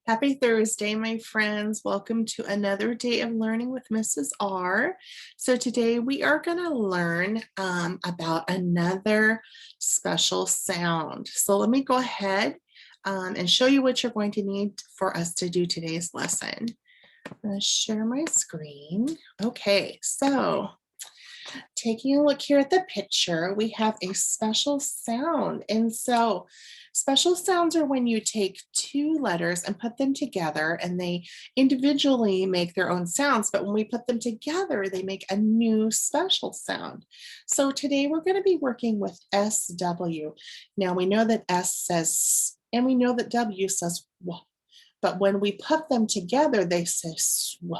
Happy Thursday, my friends. Welcome to another day of learning with Mrs. R. So today we are going to learn about another special sound. So let me go ahead and show you what you're going to need for us to do today's lesson. I'm going to share my screen. Okay, so taking a look here at the picture, we have a special sound. And so special sounds are when you take two letters and put them together and they individually make their own sounds, but when we put them together, they make a new special sound. So today we're going to be working with SW. Now we know that S says S and we know that W says W, but when we put them together, they say SW.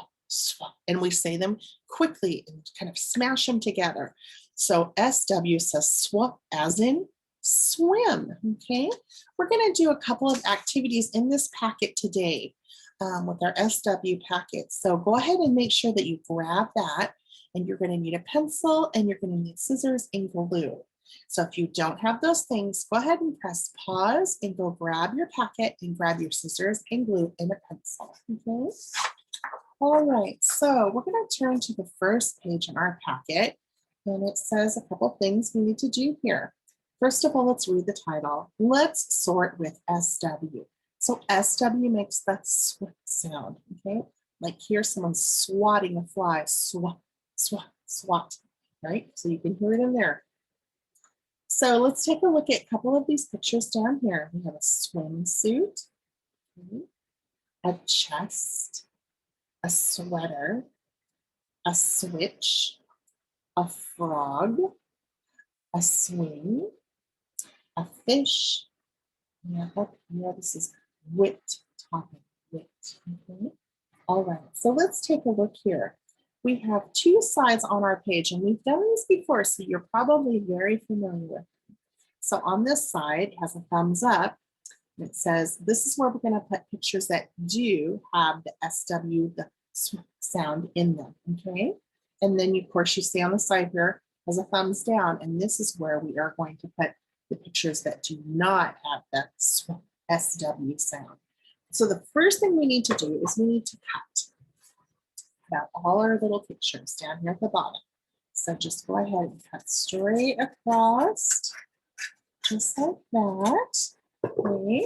And we say them quickly and kind of smash them together. So SW says swap as in swim. Okay, we're going to do a couple of activities in this packet today with our SW packet. So go ahead and make sure that you grab that, and you're going to need a pencil and you're going to need scissors and glue. So if you don't have those things, go ahead and press pause and go grab your packet and grab your scissors and glue and a pencil. Okay. All right, so we're going to turn to the first page in our packet, and it says a couple things we need to do here. First of all, let's read the title. Let's sort with SW. So SW makes that swat sound, okay? Like here, someone's swatting a fly, swat, swat, swat, right? So you can hear it in there. So let's take a look at a couple of these pictures down here. We have a swimsuit, okay, a chest, a sweater, a switch, a frog, a swing, a fish. Now up here, this is wit topic, wit. Okay. All right, so let's take a look here. We have two sides on our page, and we've done this before, so you're probably very familiar with it. So on this side, it has a thumbs up. It says, this is where we're going to put pictures that do have the SW, the sound in them, okay? And then, of course, you see on the side here has a thumbs down, and this is where we are going to put the pictures that do not have that SW sound. So the first thing we need to do is we need to cut out all our little pictures down here at the bottom. So just go ahead and cut straight across, just like that. Okay,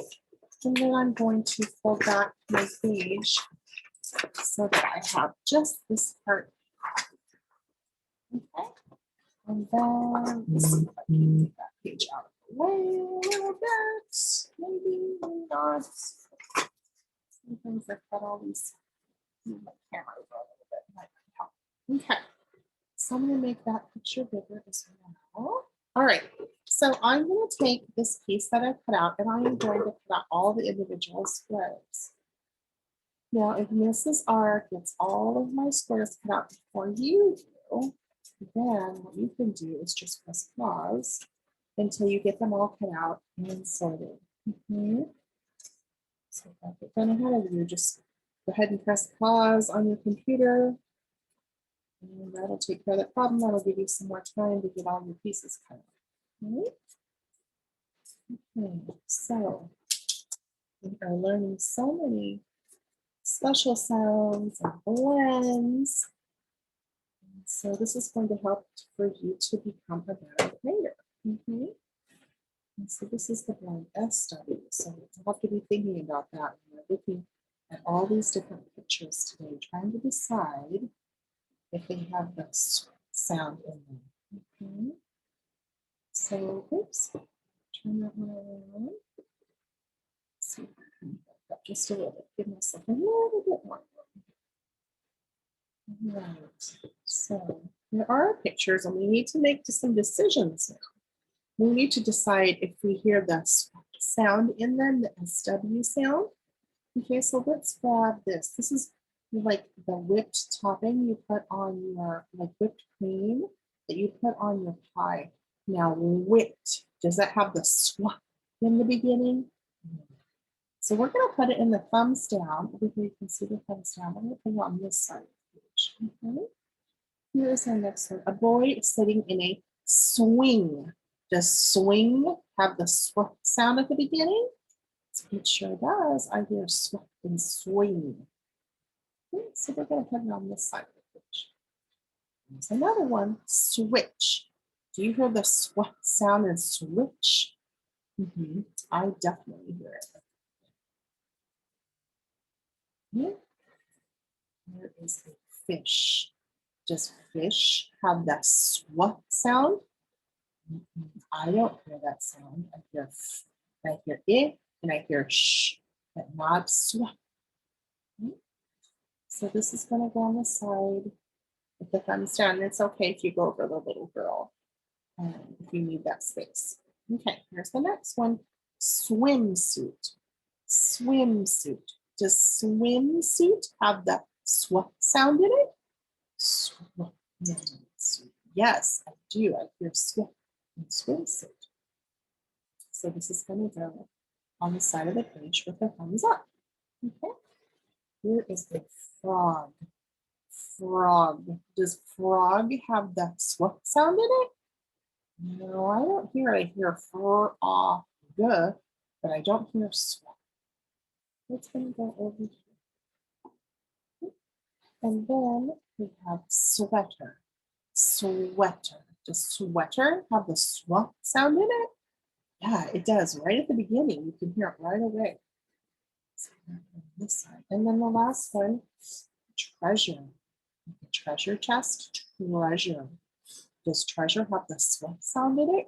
and then I'm going to fold back my page so that I have just this part. Okay, and then let's see if I can get that page out of the way a little bit. Maybe not. Sometimes I cut all these. Move my camera over a little bit. Might help. Okay, so I'm going to make that picture bigger as well. All right, so I'm going to take this piece that I cut out and I am going to cut out all the individual squares. Now, if Mrs. R gets all of my squares cut out before you do, then what you can do is just press pause until you get them all cut out and sorted. So if I get done ahead of you, just go ahead and press pause on your computer. And that'll take care of that problem. That'll give you some more time to get all your pieces cut out. Okay, so we are learning so many special sounds and blends. And so this is going to help for you to become a better grader. And so this is the blend SW. So you have to be thinking about that when you're looking at all these different pictures today, trying to decide if they have the sound in them. So, oops, turn that one around. Let's see if I can back up just a little bit. Give myself a little bit more room. Right. So there are pictures, and we need to make some decisions now. We need to decide if we hear the sound in them, the SW sound. Okay, so let's grab this. This is like the whipped topping you put on your, like whipped cream that you put on your pie. Now, whipped, does that have the swap in the beginning? So we're going to put it in the thumbs down. Over here, you can see the thumbs down. I'm going to put it on this side of the page. Okay. Here's our next one. A boy is sitting in a swing. Does swing have the swap sound at the beginning? It sure does. I hear swap and swing. Okay, so we're going to put it on this side of the page. There's another one, switch. Do you hear the swap sound in switch? I definitely hear it. Okay. There is a fish. Does fish have that swap sound? I don't hear that sound. I hear f, I hear it, and I hear sh, but not swap. Okay. So this is going to go on the side. With the thumbs down, it's okay if you go over the little girl if you need that space. Okay, here's the next one. Swimsuit. Swimsuit. Does swimsuit have the swap sound in it? Swimsuit. Yes, I do. I hear swim in swimsuit. So this is going to go on the side of the page with the thumbs up. Okay. Here is the frog. Frog. Does frog have the swap sound in it? No, I don't hear it. I hear frog, but I don't hear swap. It's going to go over here. And then we have sweater. Sweater. Does sweater have the swap sound in it? Yeah, it does. Right at the beginning, you can hear it right away. So on this side. And then the last one, treasure. The treasure chest, treasure. Does treasure have the swap sound in it?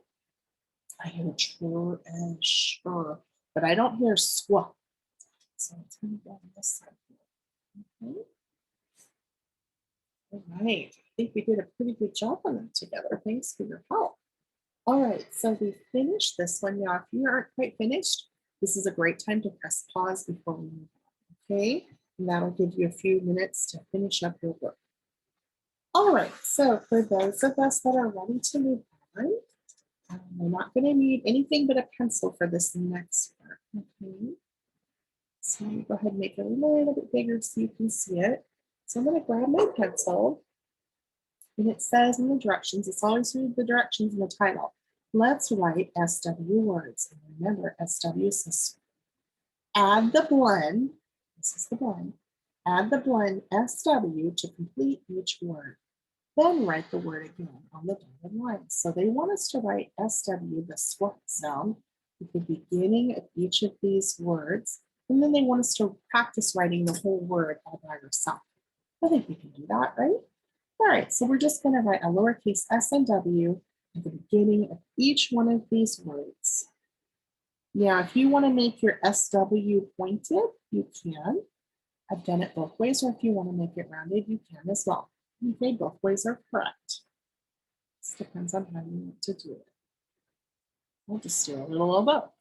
I hear treasure, but I don't hear swap. So it's going to go on this side here. Okay. All right. I think we did a pretty good job on that together. Thanks for your help. All right, so we finished this one. Now, if you aren't quite finished, this is a great time to press pause before we move on, okay? And that'll give you a few minutes to finish up your work. All right, so for those of us that are ready to move on, we're not going to need anything but a pencil for this next part, okay? So I'm going to go ahead and make it a little bit bigger so you can see it. So I'm going to grab my pencil, and it says in the directions, it's always read the directions in the title. Let's write SW words. And remember, SW says add the blend. This is the blend. Add the blend SW to complete each word. Then write the word again on the dotted line. So they want us to write SW, the swap sound, at the beginning of each of these words. And then they want us to practice writing the whole word all by yourself. I think we can do that, right? All right, so we're just going to write a lowercase s and w at the beginning of each one of these words. Now, if you want to make your SW pointed, you can. I've done it both ways, or if you want to make it rounded, you can as well. Okay, both ways are correct. This depends on how you want to do it. We'll just do a little of both.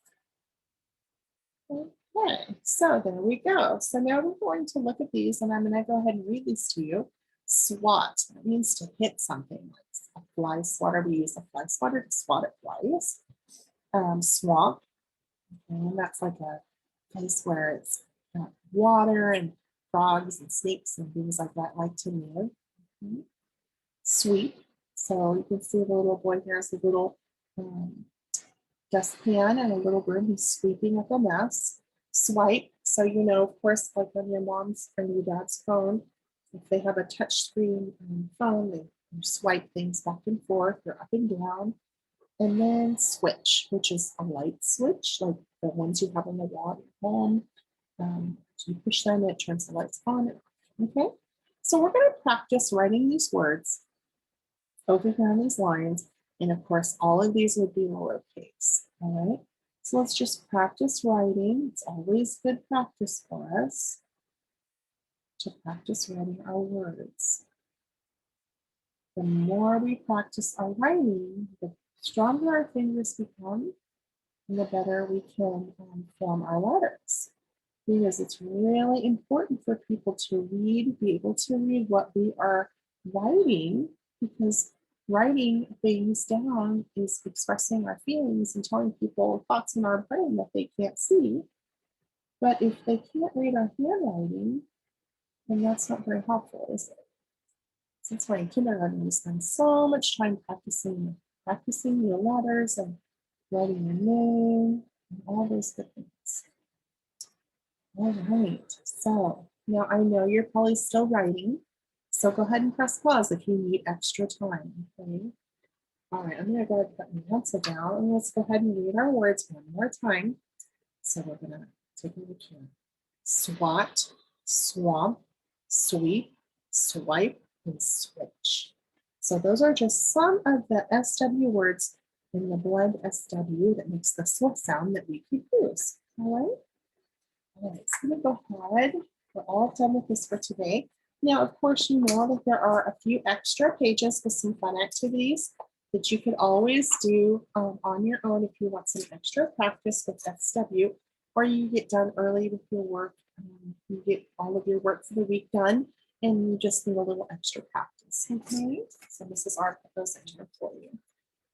Okay, so there we go. So now we're going to look at these, and I'm going to go ahead and read these to you. Swat, that means to hit something, like a fly swatter. We use a fly swatter to swat at flies. Swamp, and that's like a place where it's got water and frogs and snakes and things like that like to live. Okay. Sweep, so you can see the little boy here has a little dustpan and a little broom. He's sweeping up a mess. Swipe, so you know, of course, like on your mom's or your dad's phone, if they have a touch screen phone, they swipe things back and forth or up and down. And then switch, which is a light switch, like the ones you have on the wall at your home. So you push them, it turns the lights on and off. Okay, so we're going to practice writing these words over here on these lines. And of course, all of these would be lowercase. All right, so let's just practice writing. It's always good practice for us to practice writing our words. The more we practice our writing, the stronger our fingers become, and the better we can form our letters. Because it's really important for people to read, be able to read what we are writing, because writing things down is expressing our feelings and telling people thoughts in our brain that they can't see. But if they can't read our handwriting, then that's not very helpful, is it? So that's why in kindergarten we spend so much time practicing your letters and writing your name and all those good things. All right, so now I know you're probably still writing, so go ahead and press pause if you need extra time, okay? All right, I'm gonna go ahead and put my pencil down and let's go ahead and read our words one more time. So we're gonna take a look here. SWAT, swamp, sweep, swipe, and switch. So those are just some of the SW words in the blend SW that makes the SW sound that we could use. All right. All right, so I'm gonna go ahead. We're all done with this for today. Now, of course, you know that there are a few extra pages with some fun activities that you could always do on your own if you want some extra practice with SW, or you get done early with your work. You get all of your work for the week done, and you just need a little extra practice. Okay, so Mrs. R put those in here for you.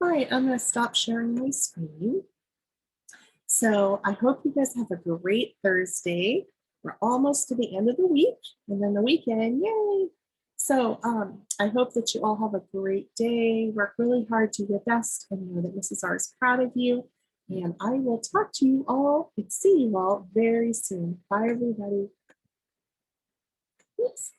All right, I'm going to stop sharing my screen. So I hope you guys have a great Thursday. We're almost to the end of the week and then the weekend. Yay! So I hope that you all have a great day. Work really hard, do your best, and know that Mrs. R is proud of you. And I will talk to you all and see you all very soon. Bye, everybody. Oops.